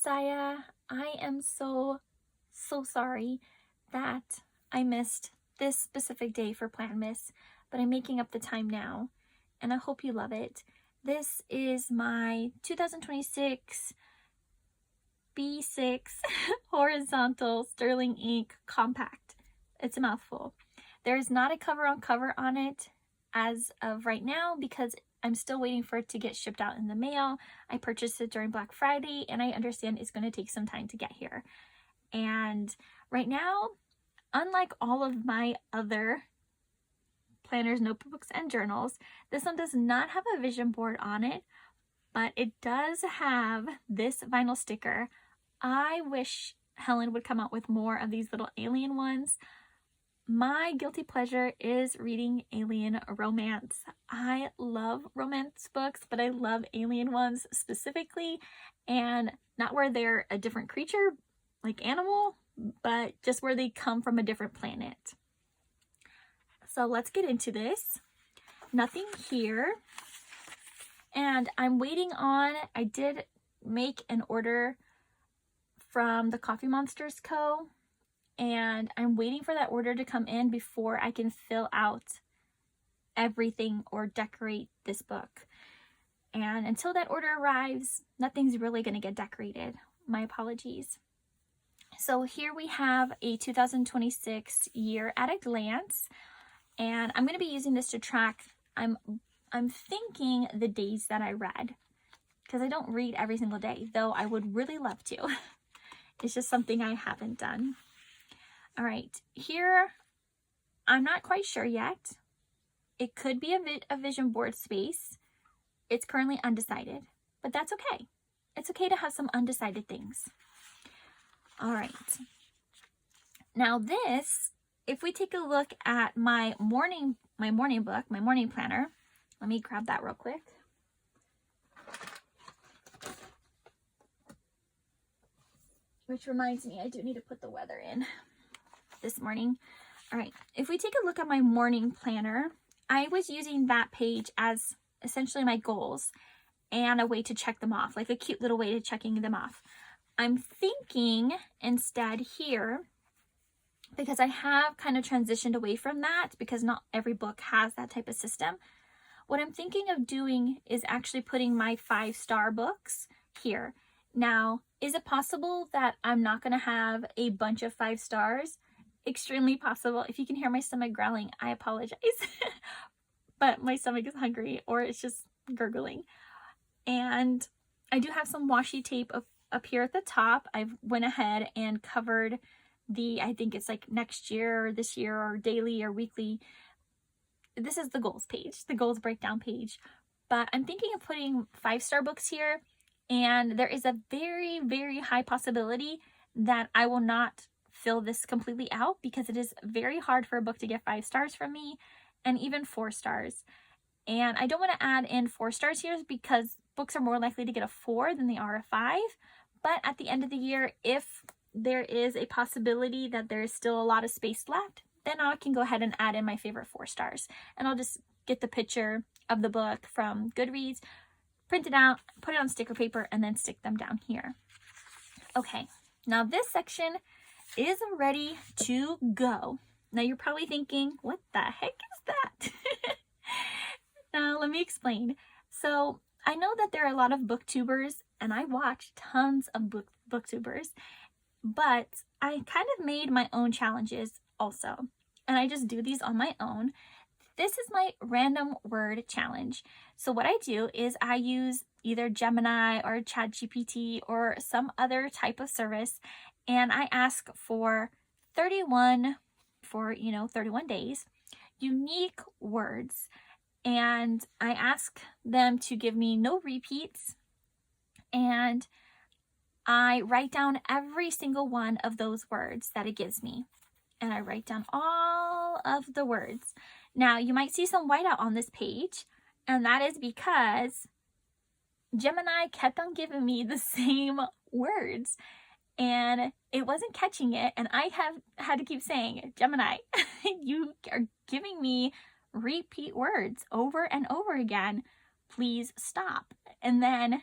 Josiah. I am so sorry that I missed this specific day for Planmas, but I'm making up the time now, and I hope you love it. This is my 2026 B6 horizontal sterling ink compact. It's a mouthful. There is not a cover on it as of right now because I'm still waiting for it to get shipped out in the mail. I purchased it during Black Friday, and I understand it's going to take some time to get here. And right now, unlike all of my other planners, notebooks, and journals, this one does not have a vision board on it, but it does have this vinyl sticker. I wish Helen would come out with more of these little alien ones. My guilty pleasure is reading alien romance. I love romance books, but I love alien ones specifically, and not where they're a different creature, like animal, but just where they come from a different planet. So let's get into this. Nothing here. And I'm waiting on, I did make an order from the Coffee Monsters Co. And I'm waiting for that order to come in before I can fill out everything or decorate this book. And until that order arrives, nothing's really going to get decorated. My apologies. So here we have a 2026 year at a glance, and I'm going to be using this to track. I'm thinking the days that I read, because I don't read every single day, though I would really love to. It's just something I haven't done. All right, here, I'm not quite sure yet. It could be a vision board space. It's currently undecided, but that's okay. It's okay to have some undecided things. All right. Now this, if we take a look at my morning book, my morning planner, let me grab that real quick. Which reminds me, I do need to put the weather in this morning. All right, if we take a look at my morning planner, I was using that page as essentially my goals and a way to check them off, like a cute little way to checking them off. I'm thinking instead here, because I have kind of transitioned away from that because not every book has that type of system, what I'm thinking of doing is actually putting my 5-star books here. Now, is it possible that I'm not going to have a bunch of 5 stars? Extremely possible. If you can hear my stomach growling, I apologize. But my stomach is hungry, or it's just gurgling. And I do have some washi tape up here at the top. I've went ahead and covered the, I think it's like next year or this year or daily or weekly. This is the goals page, the goals breakdown page. But I'm thinking of putting 5-star books here. And there is a very, very high possibility that I will not fill this completely out because it is very hard for a book to get 5 stars from me, and even 4 stars. And I don't want to add in 4 stars here because books are more likely to get a 4 than they are a 5. But at the end of the year, if there is a possibility that there is still a lot of space left, then I can go ahead and add in my favorite 4 stars. And I'll just get the picture of the book from Goodreads, print it out, put it on sticker paper, and then stick them down here. Okay, now this section is ready to go. Now you're probably thinking, what the heck is that? Now let me explain. So I know that there are a lot of booktubers, and I watch tons of booktubers, but I kind of made my own challenges also, and I just do these on my own. This is my random word challenge. So what I do is I use either Gemini or ChatGPT or some other type of service, and I ask for 31 days, unique words. And I ask them to give me no repeats, and I write down every single one of those words that it gives me. And I write down all of the words. Now, you might see some whiteout on this page, and that is because Gemini kept on giving me the same words, and it wasn't catching it, and I have had to keep saying, Gemini, you are giving me repeat words over and over again. Please stop. And then,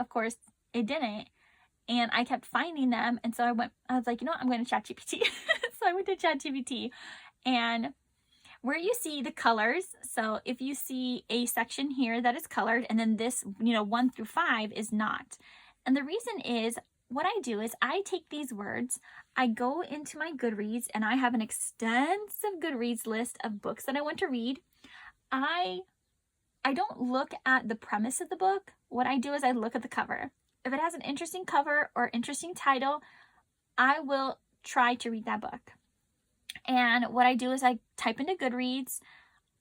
of course, it didn't. and I kept finding them. And so I was like, you know what, I'm going to ChatGPT. So I went to ChatGPT, and where you see the colors, so if you see a section here that is colored, and then this, 1 through 5 is not. And the reason is, what I do is I take these words, I go into my Goodreads, and I have an extensive Goodreads list of books that I want to read. I don't look at the premise of the book. What I do is I look at the cover. If it has an interesting cover or interesting title, I will try to read that book. And what I do is I type into Goodreads,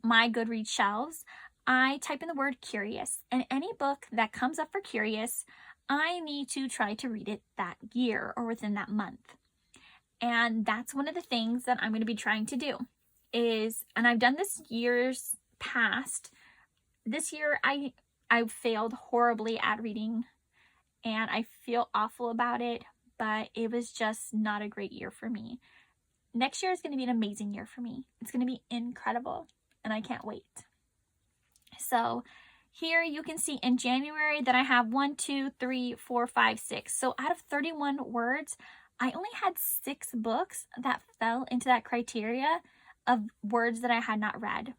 my Goodreads shelves, I type in the word curious, and any book that comes up for curious, I need to try to read it that year or within that month. And that's one of the things that I'm going to be trying to do and I've done this years past. This year I failed horribly at reading, and I feel awful about it, but it was just not a great year for me. Next year is going to be an amazing year for me. It's going to be incredible, and I can't wait. So here you can see in January that I have 1, 2, 3, 4, 5, 6. So out of 31 words, I only had 6 books that fell into that criteria of words that I had not read.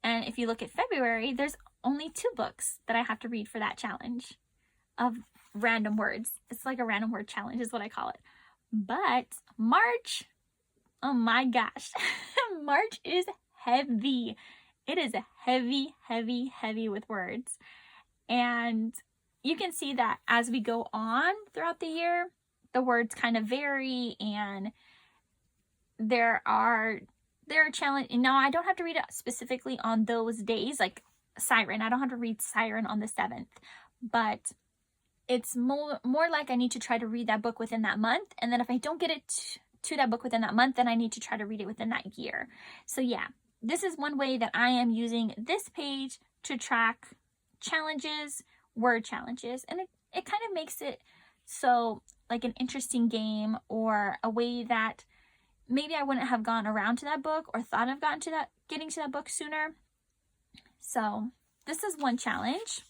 And if you look at February, there's only 2 books that I have to read for that challenge of random words. It's like a random word challenge is what I call it. But March, oh my gosh, March is heavy. It is heavy, heavy, heavy with words. And you can see that as we go on throughout the year, the words kind of vary, and there are challenges. Now, I don't have to read it specifically on those days, like Siren. I don't have to read Siren on the 7th, but it's more like I need to try to read that book within that month. And then if I don't get it to that book within that month, then I need to try to read it within that year. So yeah, this is one way that I am using this page to track challenges, word challenges. And it kind of makes it so like an interesting game, or a way that maybe I wouldn't have gone around to that book or thought of getting to that book sooner. So this is one challenge.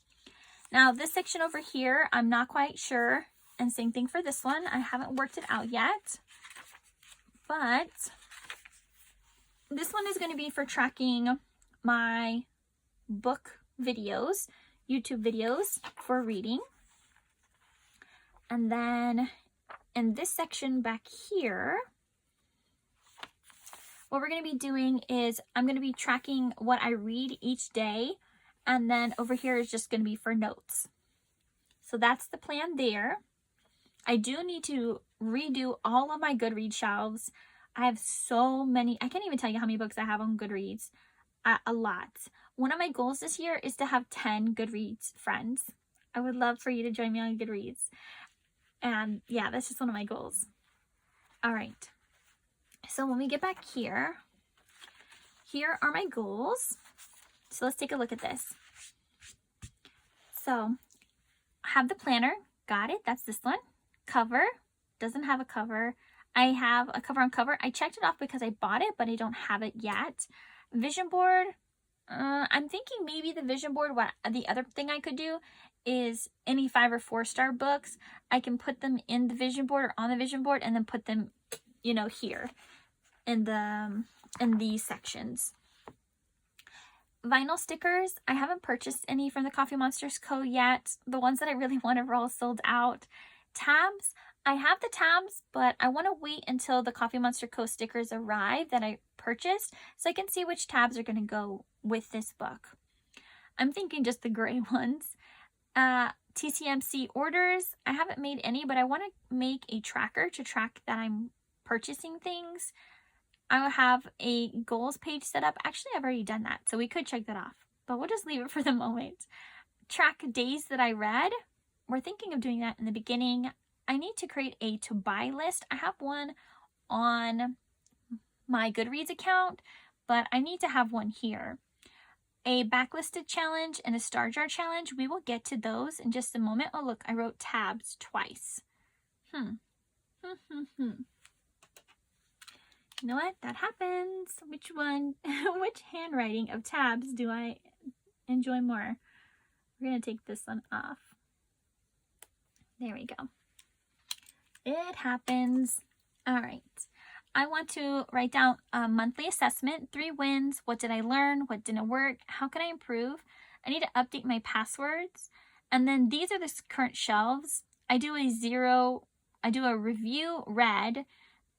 Now this section over here, I'm not quite sure. And same thing for this one. I haven't worked it out yet. But this one is going to be for tracking my book videos, YouTube videos for reading. And then in this section back here, what we're going to be doing is I'm going to be tracking what I read each day. And then over here is just going to be for notes. So that's the plan there. I do need to redo all of my Goodreads shelves. I have so many. I can't even tell you how many books I have on Goodreads. A lot. One of my goals this year is to have 10 Goodreads friends. I would love for you to join me on Goodreads. And yeah, that's just one of my goals. All right. So when we get back here are my goals. So let's take a look at this. So I have the planner. Got it. That's this one. Cover. Doesn't have a cover. I have a cover on cover. I checked it off because I bought it, but I don't have it yet. Vision board. I'm thinking maybe the vision board, the other thing I could do is any 5 or 4-star books. I can put them in the vision board or on the vision board, and then put them, here in these sections. Vinyl stickers. I haven't purchased any from the Coffee Monsters Co. yet. The ones that I really wanted were all sold out. Tabs. I have the tabs, but I want to wait until the Coffee Monster Co. stickers arrive that I purchased so I can see which tabs are going to go with this book. I'm thinking just the gray ones. TCMC orders. I haven't made any, but I want to make a tracker to track that I'm purchasing things. I will have a goals page set up. Actually, I've already done that, so we could check that off, but we'll just leave it for the moment. Track days that I read. We're thinking of doing that in the beginning. I need to create a to buy list. I have one on my Goodreads account, but I need to have one here. A backlisted challenge and a star jar challenge. We will get to those in just a moment. Oh, look, I wrote tabs twice. You know what? That happens. Which handwriting of tabs do I enjoy more? We're going to take this one off. There we go. It happens. All right. I want to write down a monthly assessment, 3 wins, what did I learn, what didn't work, how can I improve? I need to update my passwords. And then these are the current shelves. I do a review read,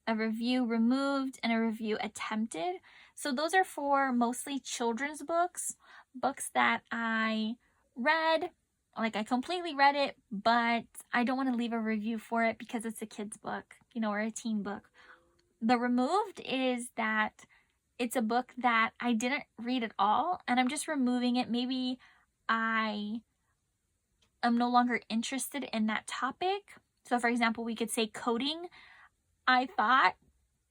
a review removed, and a review attempted. So those are for mostly children's books, books that I read, like I completely read it, but I don't want to leave a review for it because it's a kid's book, or a teen book. The removed is that it's a book that I didn't read at all, and I'm just removing it. Maybe I am no longer interested in that topic. So for example, we could say coding. I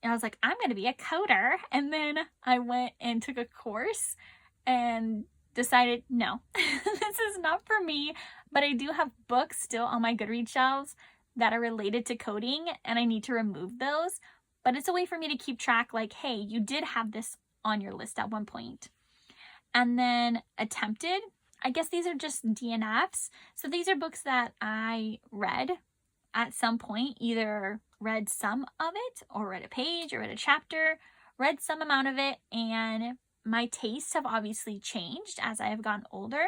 was like, I'm going to be a coder. And then I went and took a course and decided, no, this is not for me. But I do have books still on my Goodreads shelves that are related to coding, and I need to remove those. But it's a way for me to keep track, like, hey, you did have this on your list at one point. And then attempted, I guess these are just DNFs. So these are books that I read at some point, either read some of it or read a page or read a chapter, read some amount of it, and my tastes have obviously changed as I have gotten older.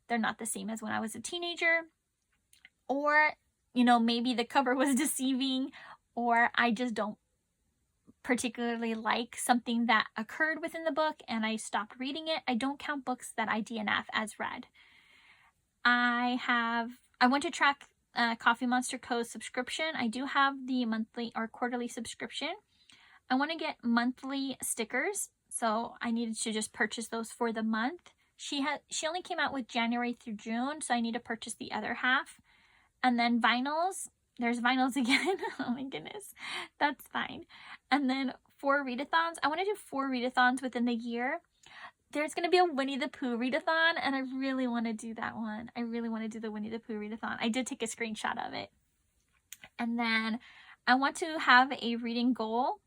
They're not the same as when I was a teenager. Or, maybe the cover was deceiving, or I just don't particularly like something that occurred within the book and I stopped reading it. I don't count books that I DNF as read. I want to track Coffee Monster Co.'s subscription. I do have the monthly or quarterly subscription. I want to get monthly stickers, so I needed to just purchase those for the month. She only came out with January through June, so I need to purchase the other half. And then vinyls. There's vinyls again. Oh my goodness. That's fine. And then 4 readathons. I want to do 4 readathons within the year. There's going to be a Winnie the Pooh readathon, and I really want to do that one. I really want to do the Winnie the Pooh readathon. I did take a screenshot of it. And then I want to have a reading goal.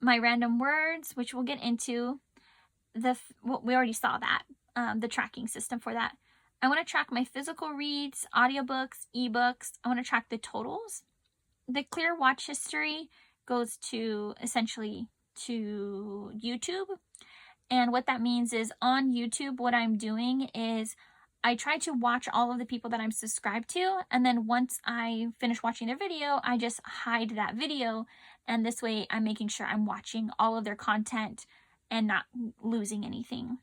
My random words, which we'll get into. We already saw that. The tracking system for that. I want to track my physical reads, audiobooks, ebooks. I want to track the totals. The clear watch history goes to essentially to YouTube. And what that means is on YouTube, what I'm doing is I try to watch all of the people that I'm subscribed to. And then once I finish watching their video, I just hide that video. And this way I'm making sure I'm watching all of their content and not losing anything.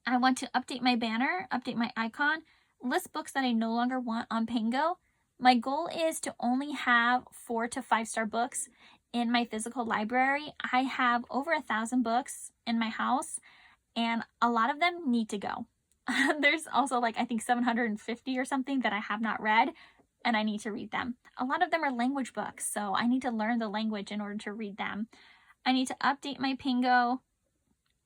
I want to update my banner, update my icon, list books that I no longer want on Pango. My goal is to only have 4 to 5-star books in my physical library. I have over 1,000 books in my house, and a lot of them need to go. There's also I think 750 or something that I have not read, and I need to read them. A lot of them are language books, so I need to learn the language in order to read them. I need to update my Pango,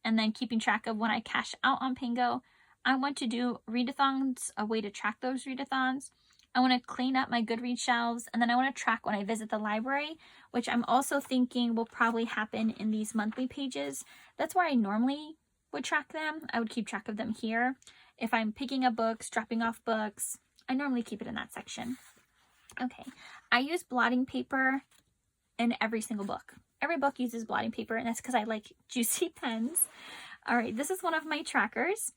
and then keeping track of when I cash out on Pango. I want to do readathons, a way to track those readathons. I want to clean up my Goodreads shelves, and then I want to track when I visit the library, which I'm also thinking will probably happen in these monthly pages. That's where I normally would track them. I would keep track of them here. If I'm picking up books, dropping off books, I normally keep it in that section. Okay, I use blotting paper in every single book. Every book uses blotting paper, and that's because I like juicy pens. All right, this is one of my trackers.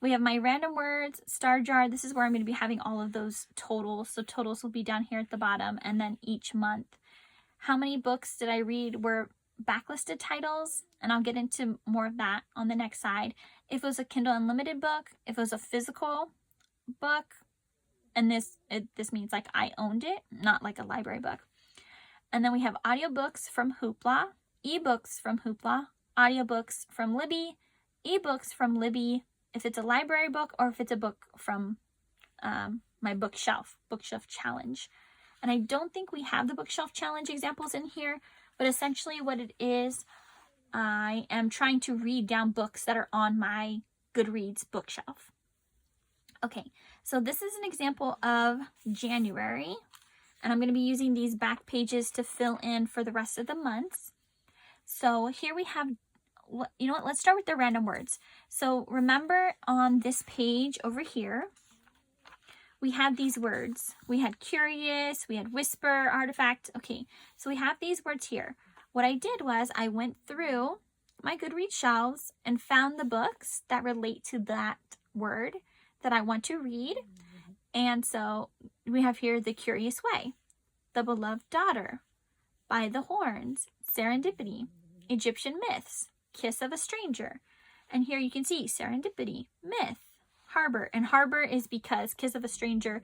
We have my random words, star jar. This is where I'm going to be having all of those totals. So totals will be down here at the bottom, and then each month. How many books did I read were backlisted titles? And I'll get into more of that on the next side. If it was a Kindle Unlimited book, if it was a physical book, and this means I owned it, not like a library book. And then we have audiobooks from Hoopla, ebooks from Hoopla, audiobooks from Libby, ebooks from Libby, if it's a library book or if it's a book from my bookshelf challenge. And I don't think we have the bookshelf challenge examples in here, but essentially what it is, I am trying to read down books that are on my Goodreads bookshelf. Okay, so this is an example of January. And I'm going to be using these back pages to fill in for the rest of the months. So here we have, you know what, let's start with the random words. So remember on this page over here, we had these words. We had curious, we had whisper, artifact. Okay, so we have these words here. What I did was I went through my Goodreads shelves and found the books that relate to that word that I want to read. And so we have here The Curious Way, The Beloved Daughter, By the Horns, Serendipity, Egyptian Myths, Kiss of a Stranger. And here you can see Serendipity, Myth, Harbor. And Harbor is because Kiss of a Stranger,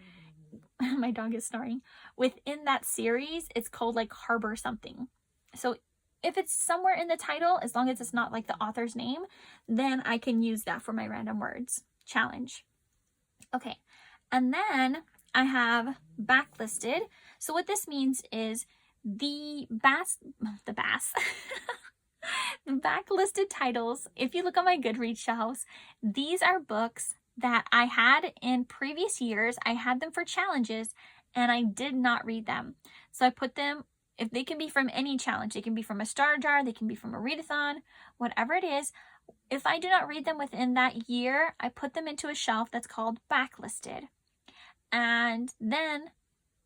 my dog is snoring, within that series, it's called like Harbor something. So if it's somewhere in the title, as long as it's not like the author's name, then I can use that for my random words challenge. Okay, and then I have backlisted. So what this means is the backlisted titles. If you look on my Goodreads shelves, these are books that I had in previous years. I had them for challenges and I did not read them. So I put them, if they can be from any challenge, they can be from a star jar, they can be from a readathon, whatever it is. If I do not read them within that year, I put them into a shelf that's called backlisted. And then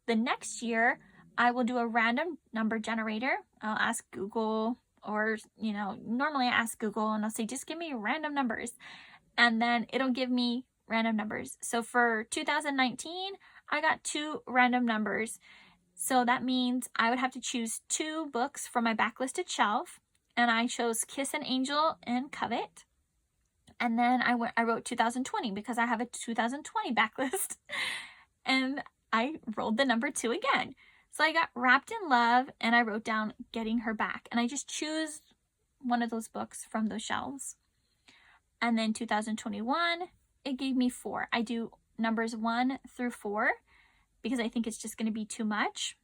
the next year, I will do a random number generator. I'll ask Google, or, normally I ask Google and I'll say, just give me random numbers. And then it'll give me random numbers. So for 2019, I got 2 random numbers. So that means I would have to choose 2 books from my backlisted shelf. And I chose Kiss an Angel and Covet. And then I wrote 2020 because I have a 2020 backlist. And I rolled the number 2 again. So I got Wrapped in Love and I wrote down Getting Her Back. And I just choose one of those books from those shelves. And then 2021, it gave me 4. I do numbers 1 through 4 because I think it's just going to be too much.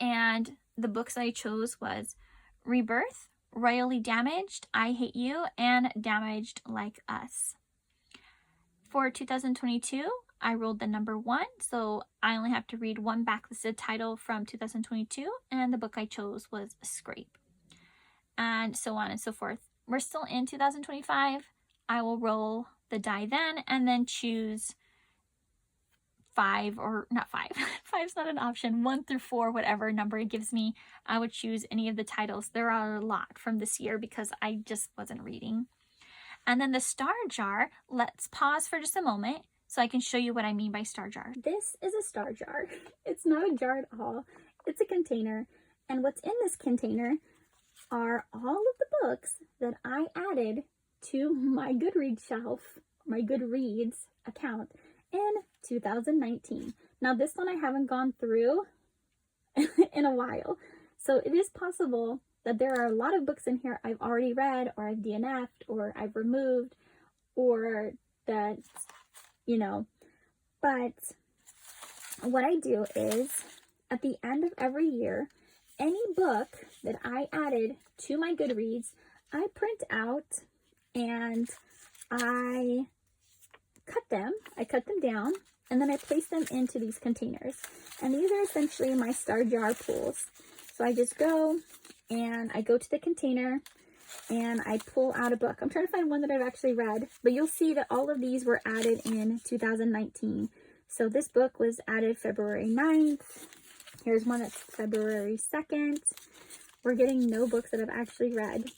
And the books I chose was Rebirth, Royally Damaged, I Hate You, and Damaged Like Us. For 2022, I rolled the number 1, so I only have to read one backlisted title from 2022, and the book I chose was Scrape. And so on and so forth. We're still in 2025. I will roll the die then, and then choose 5, or not 5. 5's not an option. 1 through 4, whatever number it gives me, I would choose any of the titles. There are a lot from this year because I just wasn't reading. And then the star jar, let's pause for just a moment so I can show you what I mean by star jar. This is a star jar. It's not a jar at all. It's a container. And what's in this container are all of the books that I added to my Goodreads shelf, my Goodreads account in 2019. Now this one I haven't gone through in a while. So it is possible that there are a lot of books in here I've already read, or I've DNF'd, or I've removed, or that, but what I do is at the end of every year, any book that I added to my Goodreads, I print out and I cut them down, and then I place them into these containers. And these are essentially my star jar pools. So I just go and I go to the container and I pull out a book. I'm trying to find one that I've actually read, but you'll see that all of these were added in 2019. So this book was added February 9th. Here's one that's February 2nd. We're getting no books that I've actually read.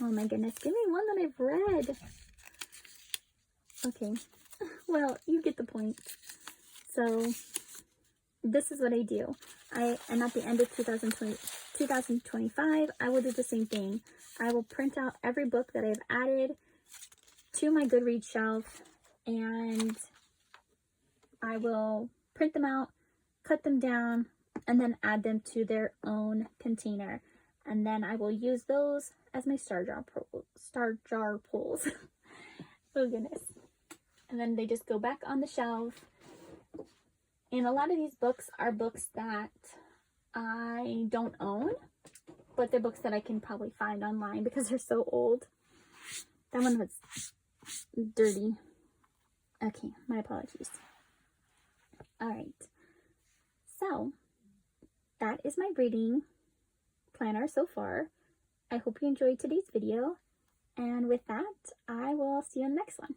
Oh my goodness, give me one that I've read. Okay, well, you get the point. So this is what I do. And at the end of 2025, I will do the same thing. I will print out every book that I've added to my Goodreads shelf, and I will print them out, cut them down, and then add them to their own container. And then I will use those as my star jar pulls. Oh goodness. And then they just go back on the shelf. And a lot of these books are books that I don't own, but they're books that I can probably find online because they're so old. That one was dirty. Okay, my apologies. All right. So that is my reading planner so far. I hope you enjoyed today's video. And with that, I will see you in the next one.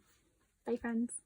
Bye, friends.